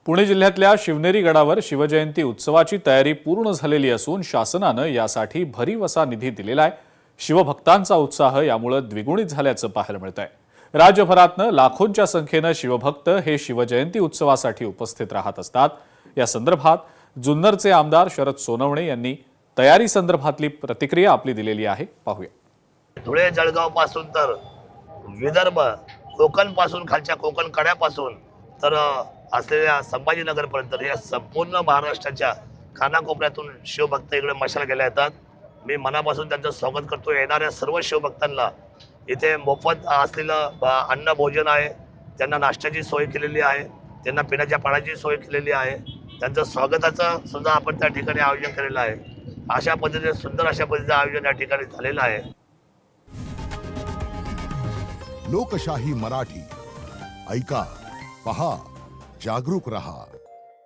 पुणे जिल्ह्यातल्या शिवनेरी गडावर शिवजयंती उत्सवाची तयारी पूर्ण झालेली असून शासनानं यासाठी भरीव असा निधी दिलेला आहे। शिवभक्तांचा उत्साह यामुळे द्विगुणित झाल्याचं पाहायला मिळतंय। राज्यभरातनं लाखोंच्या संख्येनं शिवभक्त हे शिवजयंती उत्सवासाठी उपस्थित राहत असतात। या संदर्भात जुन्नरचे आमदार शरद सोनवणे यांनी तयारी संदर्भातली प्रतिक्रिया आपली दिलेली आहे, पाहूया। धुळे जळगाव पासून तर विदर्भ कोकण पासून खालच्या कोकण कड्यापासून तर असलेल्या संभाजीनगर पर्यंत या संपूर्ण महाराष्ट्राच्या कानाकोपऱ्यातून शिवभक्त इकडे मशाल गेले येतात। मी मनापासून त्यांचं स्वागत करतो। येणाऱ्या सर्व शिवभक्तांना इथे मोफत असलेलं अन्न भोजन आहे, त्यांना नाश्त्याची सोय केलेली आहे, त्यांना पिण्याच्या पाण्याची सोय केलेली आहे, त्यांचं स्वागताचं सुद्धा आपण त्या ठिकाणी आयोजन केलेलं आहे। अशा पद्धतीने सुंदर अशा पद्धतीचं आयोजन या ठिकाणी झालेलं आहे। लोकशाही मराठी ऐका, पहा, जागरूक रहा।